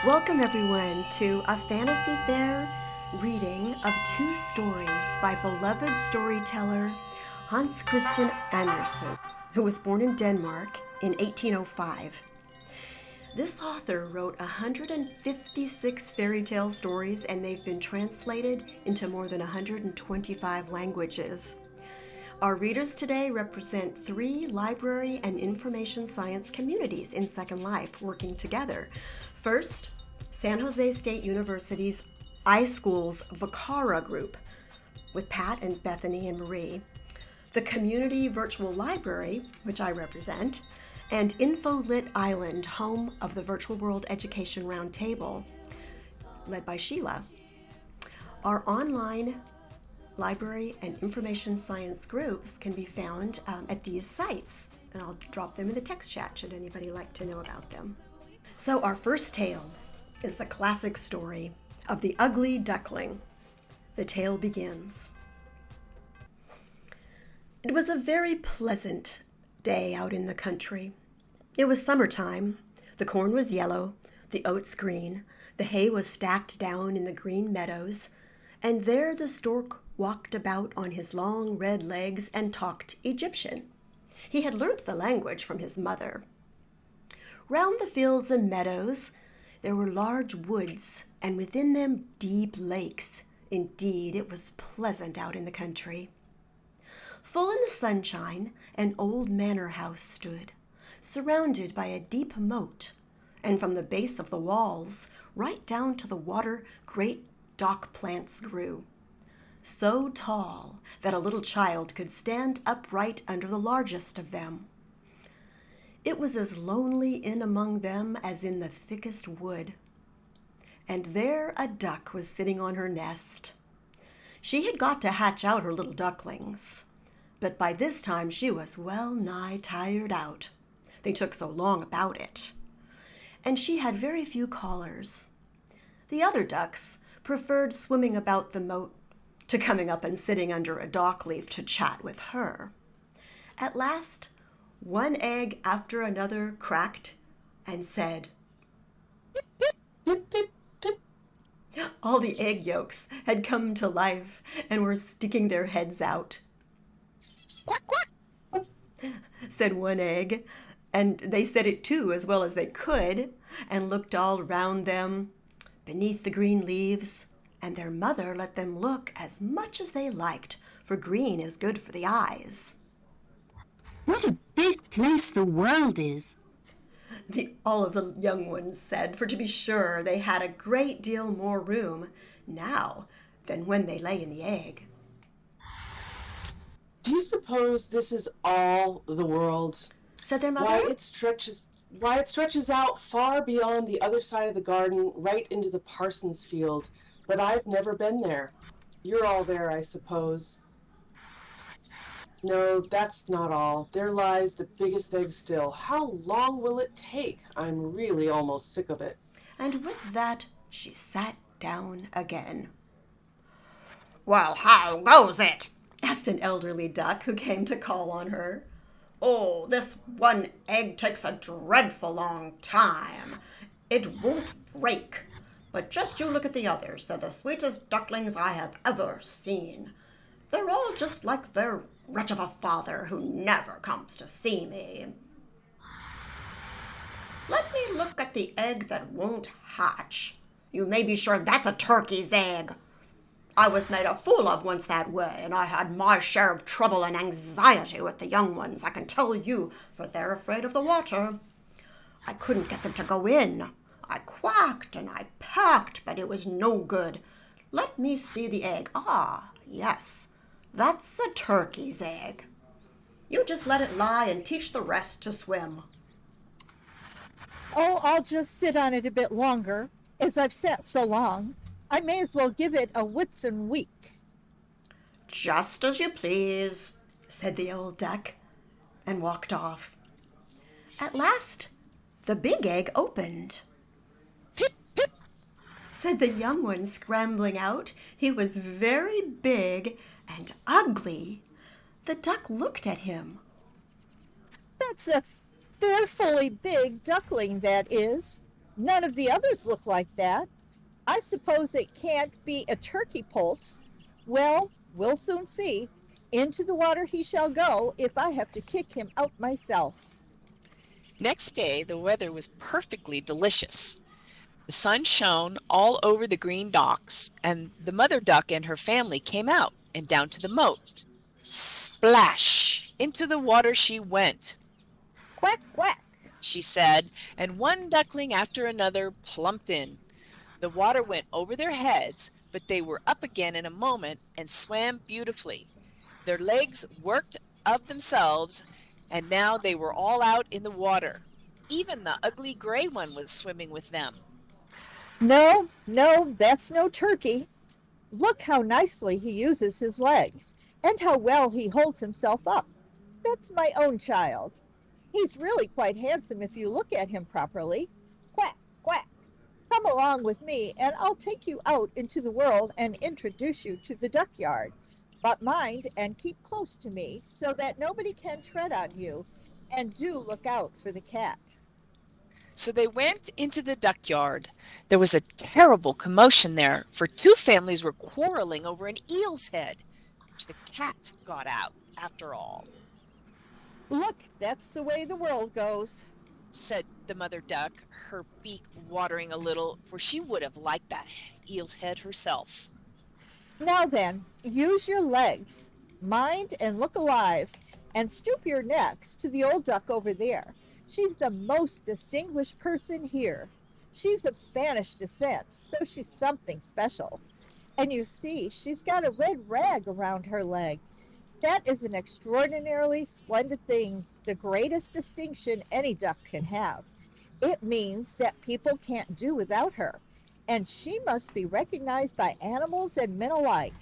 Welcome everyone to a Fantasy Faire reading of two stories by beloved storyteller Hans Christian Andersen, who was born in Denmark in 1805. This author wrote 156 fairy tale stories, and they've been translated into more than 125 languages. Our readers today represent three library and information science communities in Second Life working together. First, San Jose State University's iSchool's Vicara group with Pat and Bethany and Marie, the Community Virtual Library, which I represent, and InfoLit Island, home of the Virtual World Education Roundtable, led by Sheila. Our online library and information science groups can be found at these sites, and I'll drop them in the text chat should anybody like to know about them. So our first tale is the classic story of the ugly duckling. The tale begins. It was a very pleasant day out in the country. It was summertime. The corn was yellow, the oats green, the hay was stacked down in the green meadows, and there the stork walked about on his long red legs and talked Egyptian. He had learnt the language from his mother. Round the fields and meadows there were large woods, and within them deep lakes. Indeed, it was pleasant out in the country. Full in the sunshine, an old manor house stood, surrounded by a deep moat, and from the base of the walls, right down to the water, great dock plants grew, so tall that a little child could stand upright under the largest of them. It was as lonely in among them as in the thickest wood. And there a duck was sitting on her nest. She had got to hatch out her little ducklings, but by this time she was well nigh tired out. They took so long about it. And she had very few callers. The other ducks preferred swimming about the moat to coming up and sitting under a dock leaf to chat with her. At last, one egg after another cracked and said, "Pip, pip, pip, pip, pip." All the egg yolks had come to life and were sticking their heads out. "Quack, quack," said one egg, and they said it too as well as they could, and looked all round them beneath the green leaves, and their mother let them look as much as they liked, for green is good for the eyes. "What a big place the world is," All of the young ones said, for to be sure they had a great deal more room now than when they lay in the egg. "Do you suppose this is all the world?" Said their mother. Why it stretches out far beyond the other side of the garden, right into the parson's field, but I've never been there. You're all there, I suppose. No, that's not all. There lies the biggest egg still. How long will it take? I'm really almost sick of it. And with that, she sat down again. "Well, how goes it?" asked an elderly duck who came to call on her. "Oh, this one egg takes a dreadful long time. It won't break. But just you look at the others. They're the sweetest ducklings I have ever seen. They're all just like their wretch of a father who never comes to see me. Let me look at the egg that won't hatch. You may be sure that's a turkey's egg. I was made a fool of once that way, and I had my share of trouble and anxiety with the young ones, I can tell you, for they're afraid of the water. I couldn't get them to go in. I quacked and I pecked, but it was no good. Let me see the egg. Ah, yes, that's a turkey's egg. You just let it lie and teach the rest to swim." "Oh, I'll just sit on it a bit longer. As I've sat so long, I may as well give it a Whitsun week." "Just as you please," said the old duck, and walked off. At last, the big egg opened. "Pip, pip," said the young one, scrambling out. He was very big and ugly. The duck looked at him. "That's a fearfully big duckling, that is." None of the others look like that. I suppose it can't be a turkey poult. Well, we'll soon see. Into the water he shall go if I have to kick him out myself. Next day, the weather was perfectly delicious. The sun shone all over the green docks, and the mother duck and her family came out and down to the moat. Splash! Into the water she went, Quack, quack. she said, and one duckling after another plumped in. The water went over their heads, but they were up again in a moment and swam beautifully. Their legs worked of themselves, and now they were all out in the water. Even the ugly gray one was swimming with them. No, no, that's no turkey. Look how nicely he uses his legs, and how well he holds himself up. That's my own child. He's really quite handsome if you look at him properly. Quack, quack. Come along with me, and I'll take you out into the world and introduce you to the duck yard. But mind and keep close to me so that nobody can tread on you, and do look out for the cat. So they went into the duck yard. There was a terrible commotion there, for two families were quarreling over an eel's head, which the cat got out after all. Look, that's the way the world goes. Said the mother duck, her beak watering a little, for she would have liked that eel's head herself. Now then, use your legs. Mind and look alive, and stoop your necks to the old duck over there. She's the most distinguished person here. She's of Spanish descent, so she's something special. And you see, she's got a red rag around her leg. That is an extraordinarily splendid thing, the greatest distinction any duck can have. It means that people can't do without her, and she must be recognized by animals and men alike.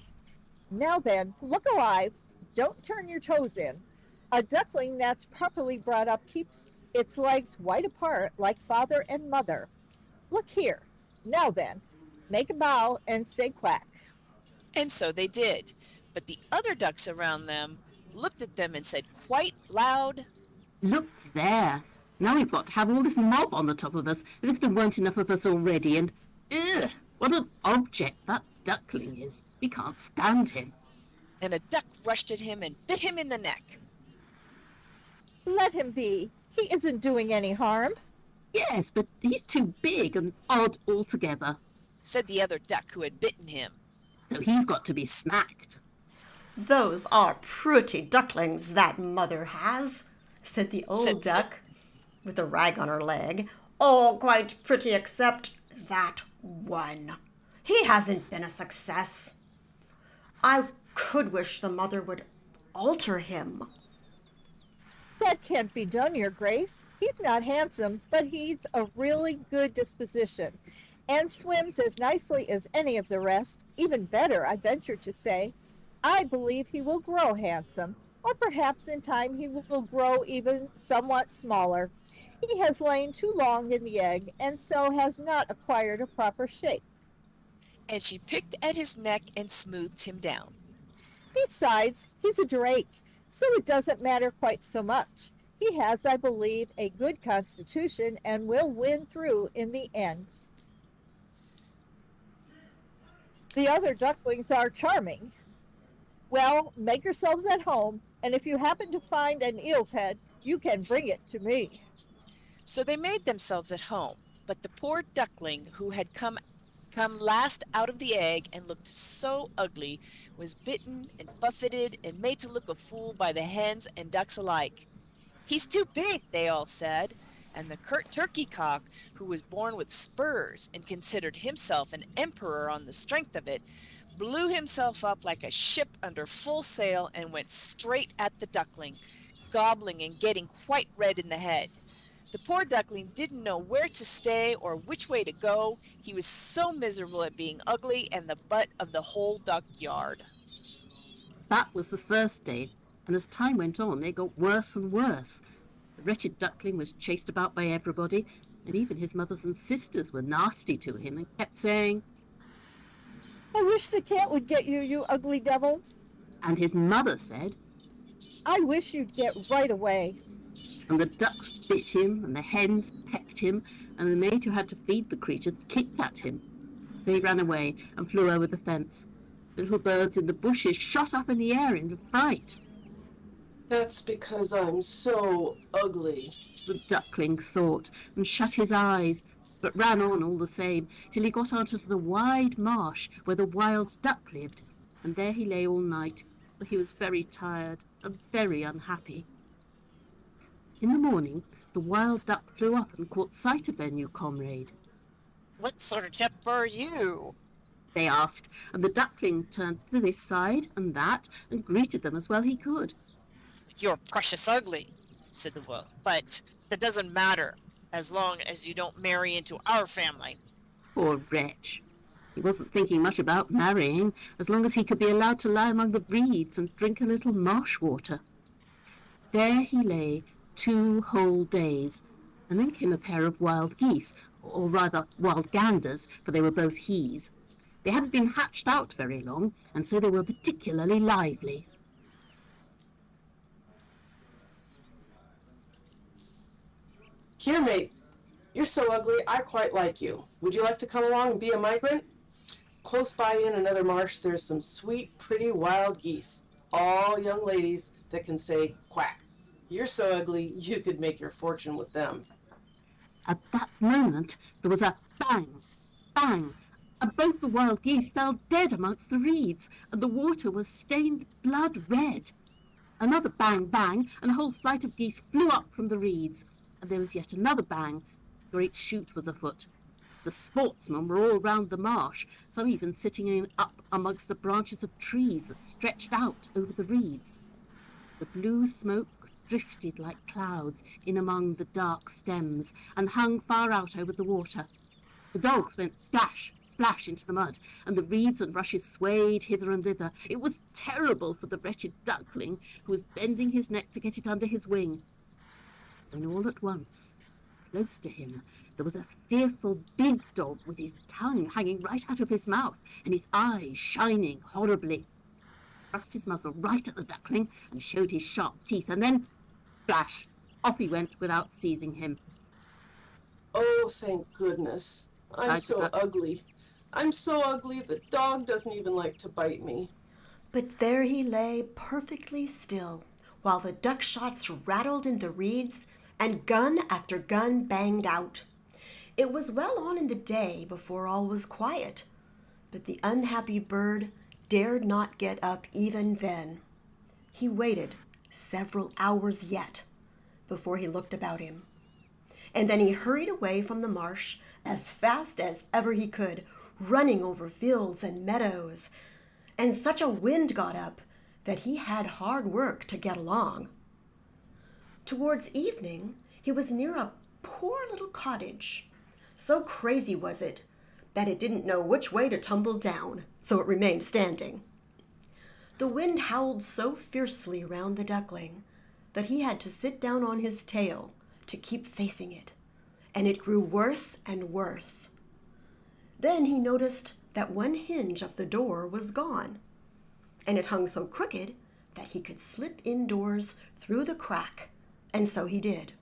Now then, look alive. Don't turn your toes in. A duckling that's properly brought up keeps its legs wide apart like father and mother. Look here. Now then, make a bow and say quack. And so they did. But the other ducks around them looked at them and said quite loud, Look there. Now we've got to have all this mob on the top of us, as if there weren't enough of us already, and ugh, what an object that duckling is. We can't stand him. and a duck rushed at him and bit him in the neck. Let him be. He isn't doing any harm. Yes, but he's too big and odd altogether, Said the other duck who had bitten him. so he's got to be smacked. Those are pretty ducklings that mother has, said the old duck with the rag on her leg. All quite pretty except that one. He hasn't been a success. I could wish the mother would alter him. That can't be done, Your Grace. He's not handsome, but he's a really good disposition, and swims as nicely as any of the rest, even better, I venture to say. I believe he will grow handsome, or perhaps in time he will grow even somewhat smaller. He has lain too long in the egg, and so has not acquired a proper shape. And she picked at his neck and smoothed him down. Besides, he's a drake, so it doesn't matter quite so much. He has, I believe, a good constitution and will win through in the end. The other ducklings are charming. Well, make yourselves at home, and if you happen to find an eel's head, you can bring it to me. So they made themselves at home, but the poor duckling who had come last out of the egg and looked so ugly was bitten and buffeted and made to look a fool by the hens and ducks alike. He's too big, they all said, and the turkey cock, who was born with spurs and considered himself an emperor on the strength of it, blew himself up like a ship under full sail and went straight at the duckling, gobbling and getting quite red in the head. The poor duckling didn't know where to stay or which way to go. He was so miserable at being ugly and the butt of the whole duck yard. That was the first day, and as time went on, it got worse and worse. The wretched duckling was chased about by everybody, and even his mothers and sisters were nasty to him and kept saying, I wish the cat would get you, you ugly devil. and his mother said, I wish you'd get right away. and the ducks bit him, and the hens pecked kicked him, and the maid who had to feed the creatures kicked at him. So he ran away and flew over the fence. The little birds in the bushes shot up in the air in fright. That's because I'm so ugly. The duckling thought, and shut his eyes, but ran on all the same, till he got out into the wide marsh where the wild duck lived, and there he lay all night, for he was very tired and very unhappy. In the morning, the wild duck flew up and caught sight of their new comrade. "What sort of chap are you?" They asked, and the duckling turned to this side and that, and greeted them as well he could. "You're precious ugly," said the wolf, "but that doesn't matter as long as you don't marry into our family." Poor wretch! He wasn't thinking much about marrying, as long as he could be allowed to lie among the reeds and drink a little marsh water. There he lay 2 whole days, and then came a pair of wild geese, or rather wild ganders, for they were both he's. They hadn't been hatched out very long, and so they were particularly lively. Here, mate. You're so ugly, I quite like you. Would you like to come along and be a migrant? Close by in another marsh, there's some sweet, pretty wild geese. All young ladies that can say quack. You're so ugly, you could make your fortune with them. At that moment there was a bang, bang, and both the wild geese fell dead amongst the reeds, and the water was stained blood red. Another bang, bang, and a whole flight of geese flew up from the reeds, and there was yet another bang. A great shoot was afoot. The sportsmen were all round the marsh, some even sitting up amongst the branches of trees that stretched out over the reeds. The blue smoke drifted like clouds in among the dark stems and hung far out over the water. The dogs went splash, splash into the mud, and the reeds and rushes swayed hither and thither. It was terrible for the wretched duckling, who was bending his neck to get it under his wing. When all at once, close to him, there was a fearful big dog with his tongue hanging right out of his mouth and his eyes shining horribly. He thrust his muzzle right at the duckling and showed his sharp teeth, and then, splash, off he went without seizing him. Oh, thank goodness. I'm Sighed the so duck. ugly. I'm so ugly, the dog doesn't even like to bite me. But there he lay perfectly still, while the duck shots rattled in the reeds and gun after gun banged out. It was well on in the day before all was quiet, but the unhappy bird dared not get up even then. He waited several hours yet before he looked about him, and then he hurried away from the marsh as fast as ever he could, running over fields and meadows, and such a wind got up that he had hard work to get along. Towards evening, he was near a poor little cottage. So crazy was it that it didn't know which way to tumble down, so it remained standing. The wind howled so fiercely round the duckling that he had to sit down on his tail to keep facing it, and it grew worse and worse. Then he noticed that one hinge of the door was gone, and it hung so crooked that he could slip indoors through the crack, and so he did.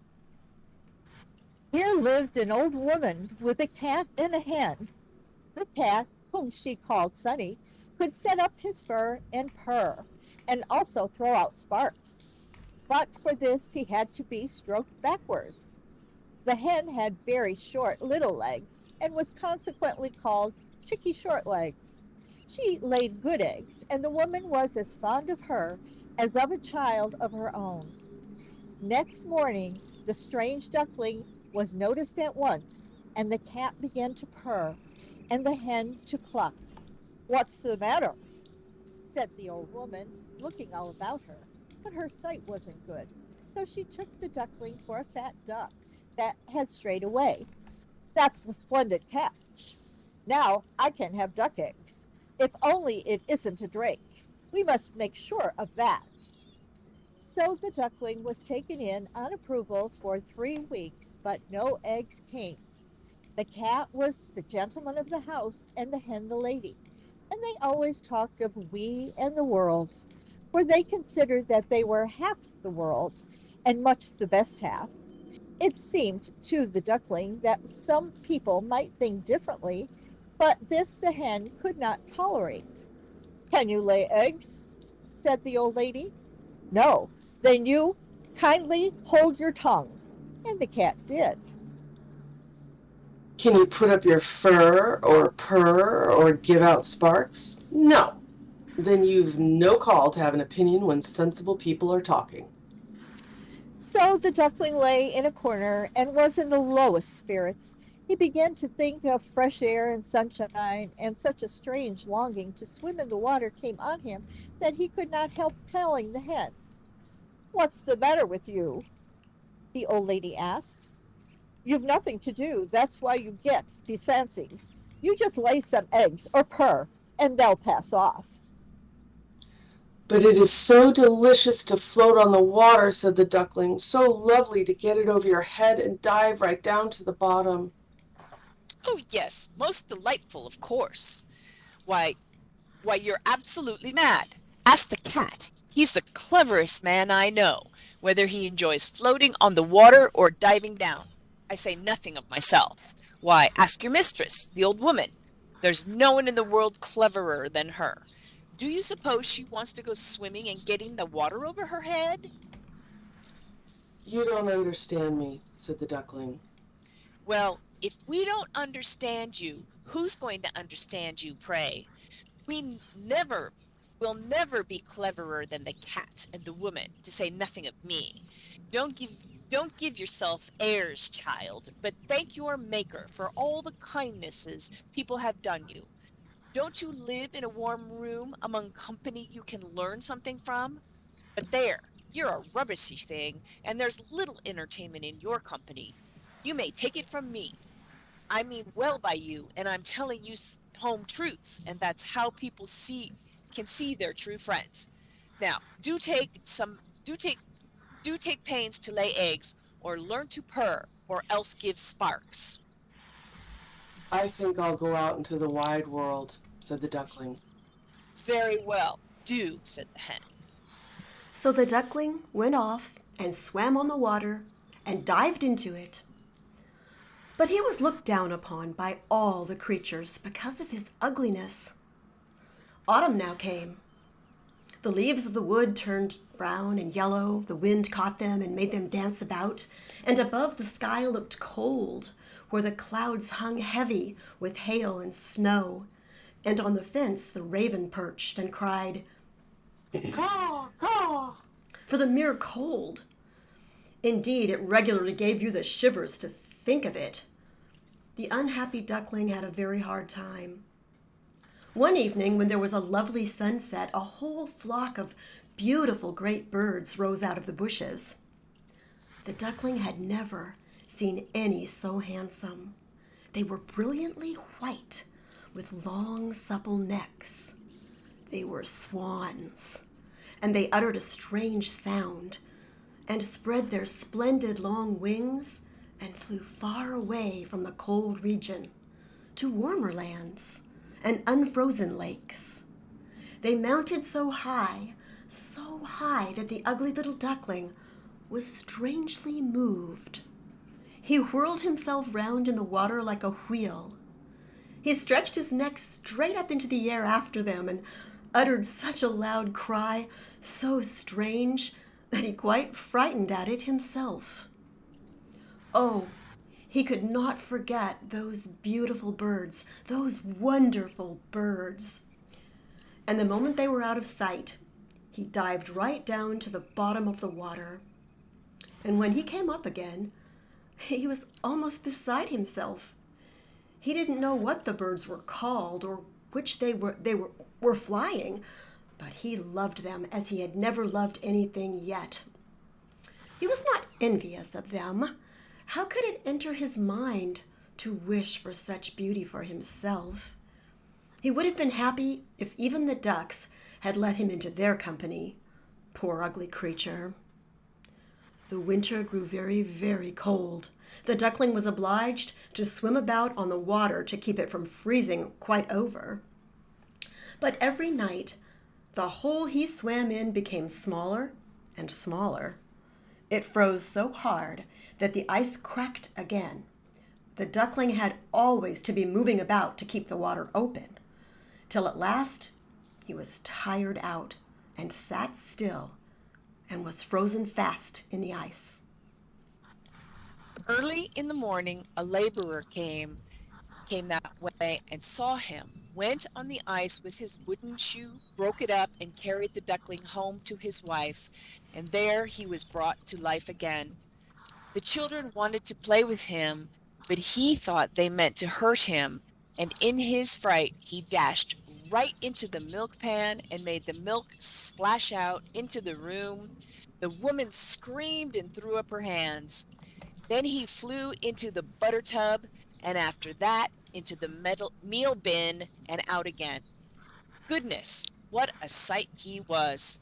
Here lived an old woman with a cat and a hen. The cat, whom she called Sunny, could set up his fur and purr, and also throw out sparks. But for this he had to be stroked backwards. The hen had very short little legs, and was consequently called Chicky Shortlegs. She laid good eggs, and the woman was as fond of her as of a child of her own. Next morning, the strange duckling was noticed at once, and the cat began to purr, and the hen to cluck. "What's the matter?" said the old woman, looking all about her, but her sight wasn't good, so she took the duckling for a fat duck that had strayed away. "That's the splendid catch. Now I can have duck eggs, if only it isn't a drake. We must make sure of that." So the duckling was taken in on approval for 3 weeks, but no eggs came. The cat was the gentleman of the house, and the hen the lady, and they always talked of we and the world, for they considered that they were half the world, and much the best half. It seemed to the duckling that some people might think differently, but this the hen could not tolerate. Can you lay eggs? Said the old lady. No. Then you kindly hold your tongue. And the cat did. Can you put up your fur or purr or give out sparks? No. Then you've no call to have an opinion when sensible people are talking. So the duckling lay in a corner and was in the lowest spirits. He began to think of fresh air and sunshine, and such a strange longing to swim in the water came on him that he could not help telling the hen. What's the matter with you? The old lady asked. You've nothing to do. That's why you get these fancies. You just lay some eggs or purr, and they'll pass off. But it is so delicious to float on the water, said the duckling. So lovely to get it over your head and dive right down to the bottom. Oh, yes, most delightful, of course. Why, why, you're absolutely mad. Ask the cat. He's the cleverest man I know, whether he enjoys floating on the water or diving down. I say nothing of myself. Why, ask your mistress, the old woman. There's no one in the world cleverer than her. Do you suppose she wants to go swimming and getting the water over her head? You don't understand me, said the duckling. Well, if we don't understand you, who's going to understand you, pray? We never will never be cleverer than the cat and the woman, to say nothing of me. Don't give don't give yourself airs, child, but thank your Maker for all the kindnesses people have done you. Don't you live in a warm room among company you can learn something from? But there, you're a rubbishy thing, and there's little entertainment in your company. You may take it from me. I mean well by you, and I'm telling you home truths, and that's how people can see their true friends. Now, do take pains to lay eggs, or learn to purr, or else give sparks. I think I'll go out into the wide world, said the duckling. Very well, do, said the hen. So the duckling went off and swam on the water and dived into it. But he was looked down upon by all the creatures because of his ugliness. Autumn now came. The leaves of the wood turned brown and yellow, the wind caught them and made them dance about, and above the sky looked cold, where the clouds hung heavy with hail and snow, and on the fence the raven perched and cried, Caw, caw. for the mere cold. Indeed, it regularly gave you the shivers to think of it. The unhappy duckling had a very hard time. One evening, when there was a lovely sunset, a whole flock of beautiful great birds rose out of the bushes. The duckling had never seen any so handsome. They were brilliantly white, with long, supple necks. They were swans, and they uttered a strange sound, and spread their splendid long wings, and flew far away from the cold region, to warmer lands and unfrozen lakes. They mounted so high that the ugly little duckling was strangely moved. He whirled himself round in the water like a wheel. He stretched his neck straight up into the air after them and uttered such a loud cry, so strange, that he quite frightened at it himself. Oh, he could not forget those beautiful birds, those wonderful birds. And the moment they were out of sight, he dived right down to the bottom of the water. And when he came up again, he was almost beside himself. He didn't know what the birds were called or which they were flying, but he loved them as he had never loved anything yet. He was not envious of them. How could it enter his mind to wish for such beauty for himself? He would have been happy if even the ducks had let him into their company. Poor ugly creature. The winter grew very, very cold. The duckling was obliged to swim about on the water to keep it from freezing quite over. But every night, the hole he swam in became smaller and smaller. It froze so hard that the ice cracked again. The duckling had always to be moving about to keep the water open, till at last he was tired out and sat still and was frozen fast in the ice. Early in the morning, a laborer came that way and saw him, went on the ice with his wooden shoe, broke it up, and carried the duckling home to his wife, and there he was brought to life again. The children wanted to play with him, but he thought they meant to hurt him, and in his fright he dashed right into the milk pan and made the milk splash out into the room. The woman screamed and threw up her hands. Then he flew into the butter tub, and after that into the meal bin and out again. Goodness, what a sight he was!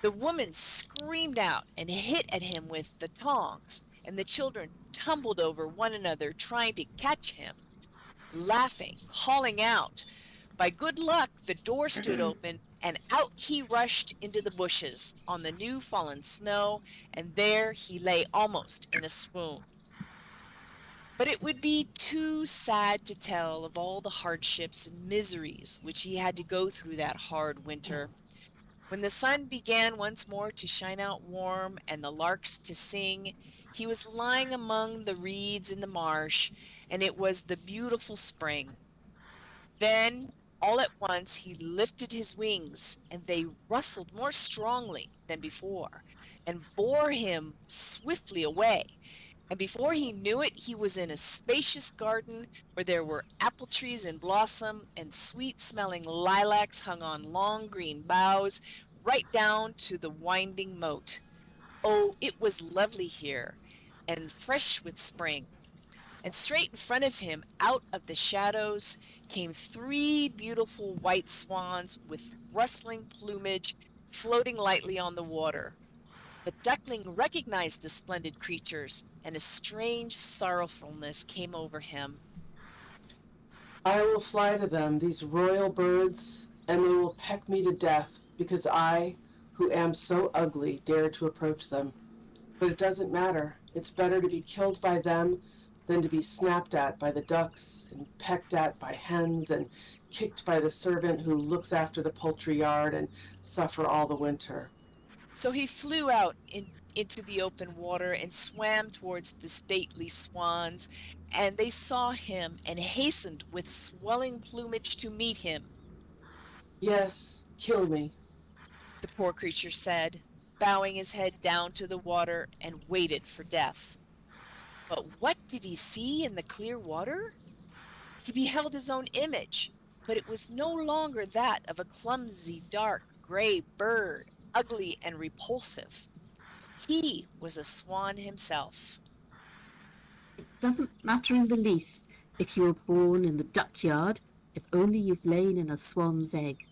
The woman screamed out and hit at him with the tongs, and the children tumbled over one another trying to catch him, laughing, calling out. By good luck, the door stood open, and out he rushed into the bushes on the new fallen snow, and there he lay almost in a swoon. But it would be too sad to tell of all the hardships and miseries which he had to go through that hard winter. When the sun began once more to shine out warm and the larks to sing, he was lying among the reeds in the marsh, and it was the beautiful spring. Then, all at once, he lifted his wings, and they rustled more strongly than before, and bore him swiftly away. And before he knew it, he was in a spacious garden where there were apple trees in blossom, and sweet-smelling lilacs hung on long green boughs, right down to the winding moat. Oh, it was lovely here, and fresh with spring. And straight in front of him, out of the shadows, came three beautiful white swans with rustling plumage floating lightly on the water. The duckling recognized the splendid creatures, and a strange sorrowfulness came over him. I will fly to them, these royal birds, and they will peck me to death, because I, who am so ugly, dare to approach them. But it doesn't matter. It's better to be killed by them than to be snapped at by the ducks and pecked at by hens and kicked by the servant who looks after the poultry yard and suffer all the winter. So he flew out into the open water and swam towards the stately swans, and they saw him and hastened with swelling plumage to meet him. Yes, kill me. The poor creature said, bowing his head down to the water, and waited for death. But what did he see in the clear water? He beheld his own image, but it was no longer that of a clumsy, dark, gray bird, ugly and repulsive. He was a swan himself. It doesn't matter in the least if you were born in the duck yard, if only you've lain in a swan's egg.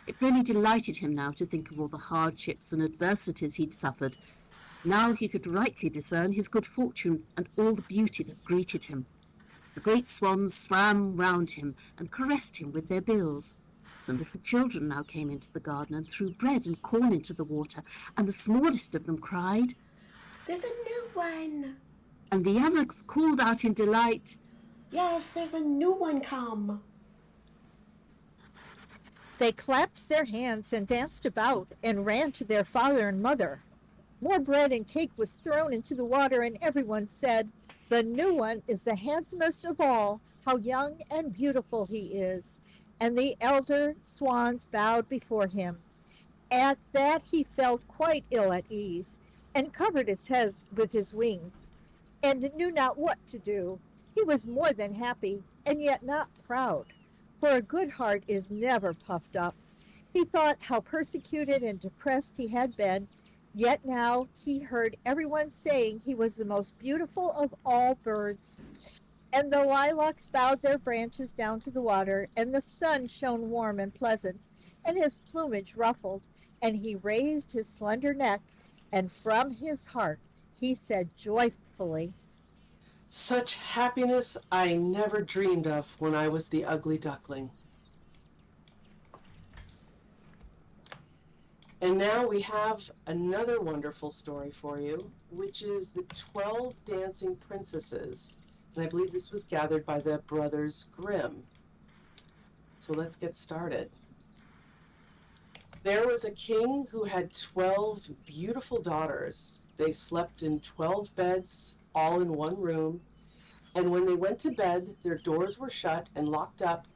It really delighted him now to think of all the hardships and adversities he'd suffered. Now he could rightly discern his good fortune and all the beauty that greeted him. The great swans swam round him and caressed him with their bills. Some little children now came into the garden and threw bread and corn into the water, and the smallest of them cried, "There's a new one." and the others called out in delight, "Yes, there's a new one come." They clapped their hands and danced about and ran to their father and mother. More bread and cake was thrown into the water, and everyone said, "The new one is the handsomest of all. How young and beautiful he is." And the elder swans bowed before him. At that he felt quite ill at ease, and covered his head with his wings, and knew not what to do. He was more than happy, and yet not proud, for a good heart is never puffed up. He thought how persecuted and depressed he had been, yet now he heard everyone saying he was the most beautiful of all birds. And the lilacs bowed their branches down to the water, and the sun shone warm and pleasant, and his plumage ruffled, and he raised his slender neck, and from his heart he said joyfully, Such happiness I never dreamed of when I was the ugly duckling. And now we have another wonderful story for you, which is the 12 Dancing Princesses. And I believe this was gathered by the Brothers Grimm. So let's get started. There was a king who had 12 beautiful daughters. They slept in 12 beds, all in one room. And when they went to bed, their doors were shut and locked up,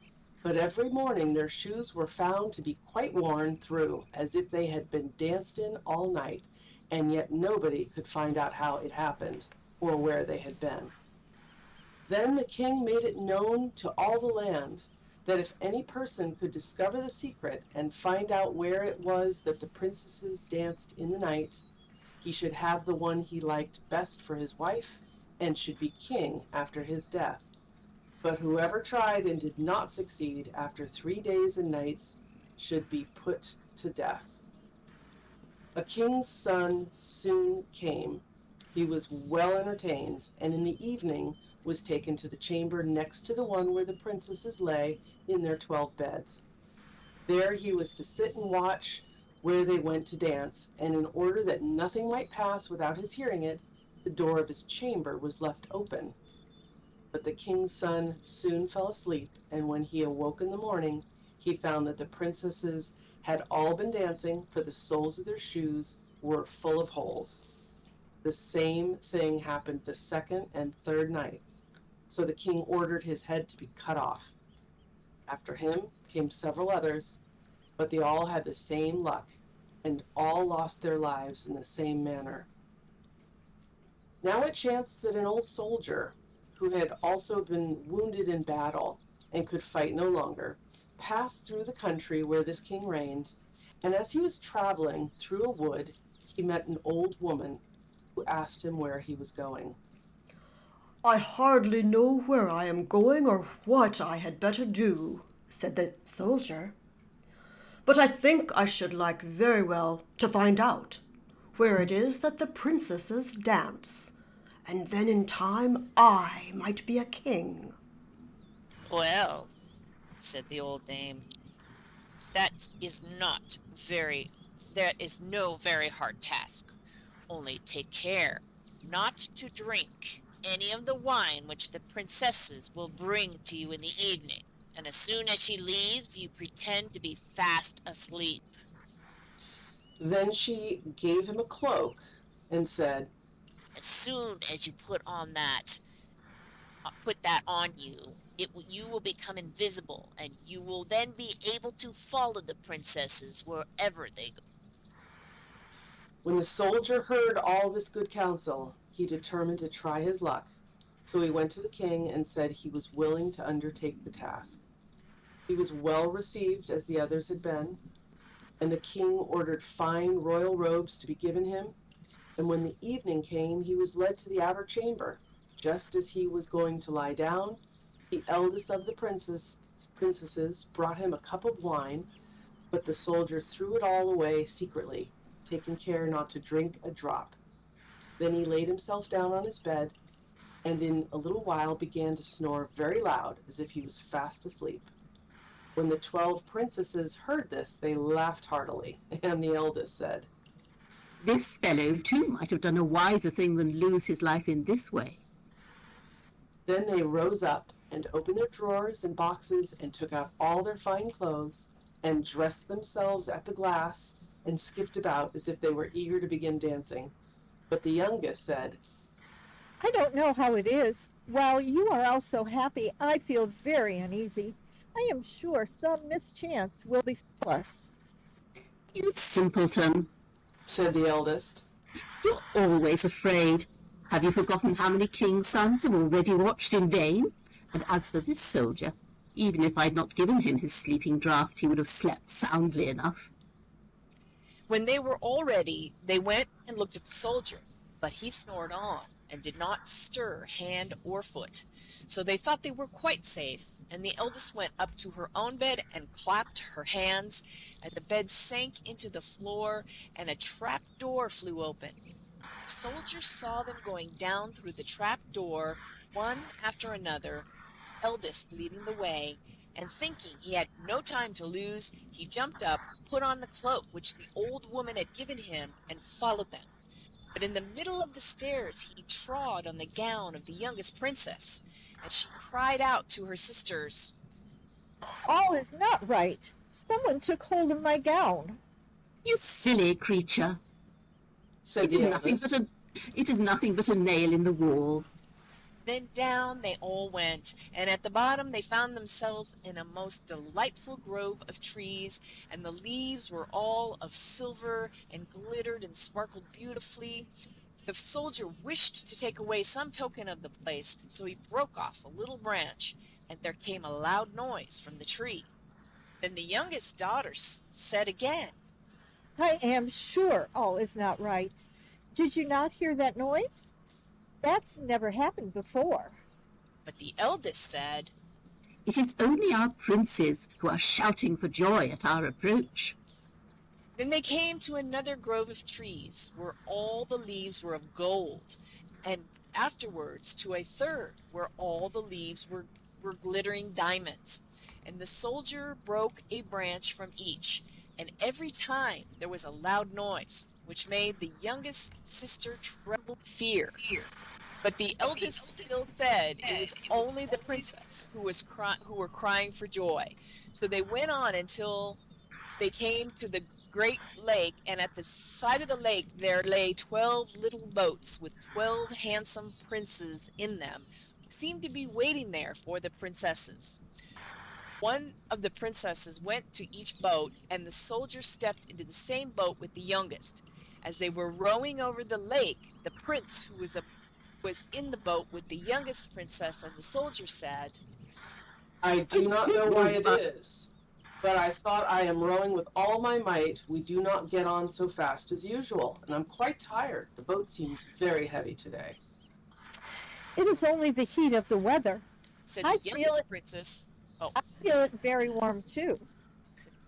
but every morning their shoes were found to be quite worn through, as if they had been danced in all night, and yet nobody could find out how it happened or where they had been. Then the king made it known to all the land that if any person could discover the secret and find out where it was that the princesses danced in the night, he should have the one he liked best for his wife and should be king after his death. But whoever tried and did not succeed after 3 days and nights should be put to death. A king's son soon came. He was well entertained, and in the evening was taken to the chamber next to the one where the princesses lay in their 12 beds. There he was to sit and watch where they went to dance, and in order that nothing might pass without his hearing it, the door of his chamber was left open. But the king's son soon fell asleep, and when he awoke in the morning, he found that the princesses had all been dancing, for the soles of their shoes were full of holes. The same thing happened the second and third night. So the king ordered his head to be cut off. After him came several others, but they all had the same luck, and all lost their lives in the same manner. Now it chanced that an old soldier, who had also been wounded in battle and could fight no longer, passed through the country where this king reigned, and as he was traveling through a wood, he met an old woman who asked him where he was going. I hardly know where I am going or what I had better do, said the soldier. But I think I should like very well to find out where it is that the princesses dance, and then in time I might be a king. Well, said the old dame, that is no very hard task. Only take care not to drink any of the wine which the princesses will bring to you in the evening, and as soon as she leaves, you pretend to be fast asleep. Then she gave him a cloak and said, As soon as you put that on you, you will become invisible, and you will then be able to follow the princesses wherever they go. When the soldier heard all this good counsel, he determined to try his luck. So he went to the king and said he was willing to undertake the task. He was well received as the others had been, and the king ordered fine royal robes to be given him. And when the evening came, he was led to the outer chamber. Just as he was going to lie down, the eldest of the princesses brought him a cup of wine, but the soldier threw it all away secretly, taking care not to drink a drop. Then he laid himself down on his bed, and in a little while began to snore very loud, as if he was fast asleep. When the 12 princesses heard this, they laughed heartily, and the eldest said, This fellow, too, might have done a wiser thing than lose his life in this way. Then they rose up and opened their drawers and boxes and took out all their fine clothes and dressed themselves at the glass and skipped about as if they were eager to begin dancing. But the youngest said, I don't know how it is. While you are all so happy, I feel very uneasy. I am sure some mischance will befall us. You simpleton, said the eldest. you're always afraid. Have you forgotten how many king's sons have already watched in vain? And as for this soldier, even if I'd not given him his sleeping draught, he would have slept soundly enough. When they were all ready, they went and looked at the soldier, but he snored on and did not stir hand or foot. So they thought they were quite safe, and the eldest went up to her own bed and clapped her hands, and the bed sank into the floor, and a trap door flew open. The soldier saw them going down through the trap door, one after another, eldest leading the way, And thinking he had no time to lose, he jumped up, put on the cloak which the old woman had given him, and followed them. But in the middle of the stairs he trod on the gown of the youngest princess, and she cried out to her sisters, All is not right. Someone took hold of my gown. You silly creature. said It is the nothing eldest. but a nail in the wall. Then down they all went, and at the bottom they found themselves in a most delightful grove of trees, and the leaves were all of silver and glittered and sparkled beautifully. The soldier wished to take away some token of the place, so he broke off a little branch, and there came a loud noise from the tree. Then the youngest daughter said again, I am sure all is not right. Did you not hear that noise? That's never happened before. but the eldest said, It is only our princes who are shouting for joy at our approach. Then they came to another grove of trees, where all the leaves were of gold, and afterwards to a third, where all the leaves were glittering diamonds. And the soldier broke a branch from each, and every time there was a loud noise, which made the youngest sister tremble with fear. But the eldest still said it was only the princess who were crying for joy. So they went on until they came to the great lake, and at the side of the lake there lay 12 little boats with 12 handsome princes in them, who seemed to be waiting there for the princesses. One of the princesses went to each boat, and the soldier stepped into the same boat with the youngest. As they were rowing over the lake, the prince who was in the boat with the youngest princess and the soldier said, I do not know why it is, but I thought I am rowing with all my might. We do not get on so fast as usual, and I'm quite tired. The boat seems very heavy today. It is only the heat of the weather. said I the feel youngest it. princess. Oh, I feel it very warm too.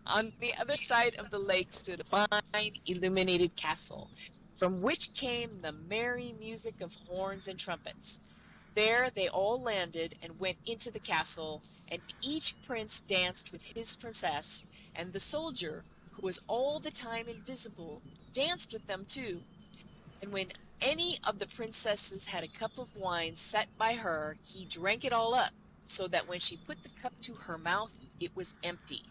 on the other side of the lake stood a fine, illuminated castle, from which came the merry music of horns and trumpets. There they all landed and went into the castle, and each prince danced with his princess, and the soldier, who was all the time invisible, danced with them too. And when any of the princesses had a cup of wine set by her, he drank it all up, so that when she put the cup to her mouth, it was empty.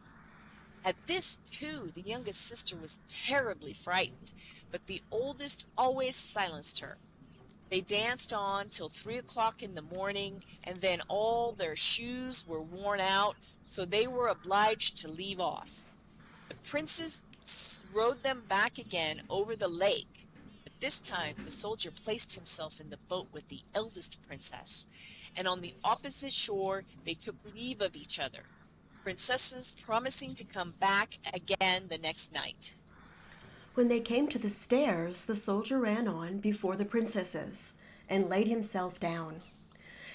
At this, too, the youngest sister was terribly frightened, but the oldest always silenced her. They danced on till 3 o'clock in the morning, and then all their shoes were worn out, so they were obliged to leave off. The princes rowed them back again over the lake, but this time the soldier placed himself in the boat with the eldest princess, and on the opposite shore they took leave of each other, princesses promising to come back again the next night. When they came to the stairs, the soldier ran on before the princesses and laid himself down.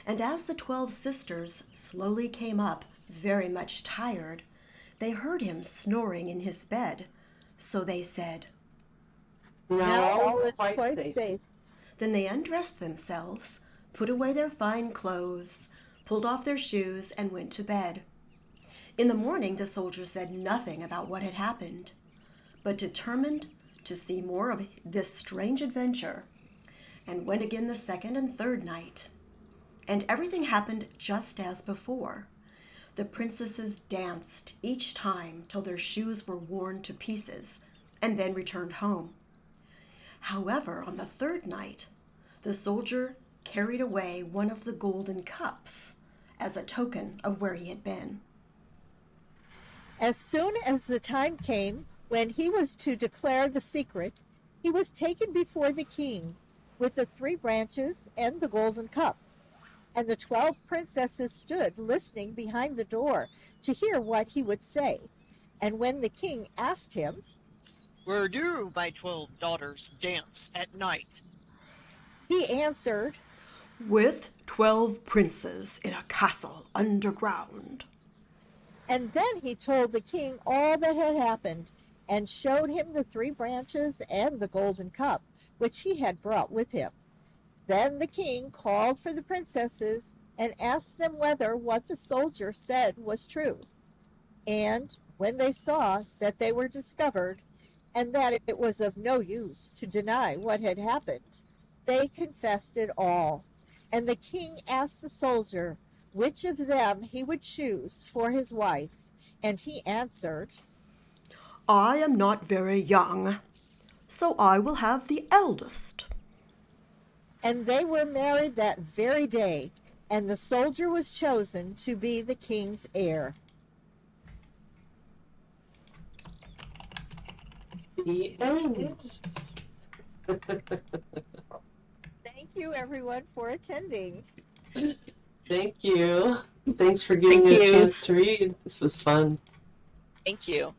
And as the 12 sisters slowly came up, very much tired, they heard him snoring in his bed. So they said, Now all is quite safe. safe. Then they undressed themselves, put away their fine clothes, pulled off their shoes, and went to bed. In the morning, the soldier said nothing about what had happened, but determined to see more of this strange adventure, and went again the second and third night. And everything happened just as before. The princesses danced each time till their shoes were worn to pieces, and then returned home. However, on the third night, the soldier carried away one of the golden cups as a token of where he had been. As soon as the time came when he was to declare the secret, he was taken before the king with the 3 branches and the golden cup. And the 12 princesses stood listening behind the door to hear what he would say. And when the king asked him, Where do my 12 daughters dance at night? he answered, With 12 princes in a castle underground. and then he told the king all that had happened, and showed him the 3 branches and the golden cup, which he had brought with him. Then the king called for the princesses, and asked them whether what the soldier said was true. And when they saw that they were discovered, and that it was of no use to deny what had happened, they confessed it all. And the king asked the soldier which of them he would choose for his wife, and he answered, I am not very young, so I will have the eldest. and they were married that very day, and the soldier was chosen to be the king's heir. The end. Thank you, everyone, for attending. Thank you. Thanks for giving me a chance to read. This was fun. Thank you.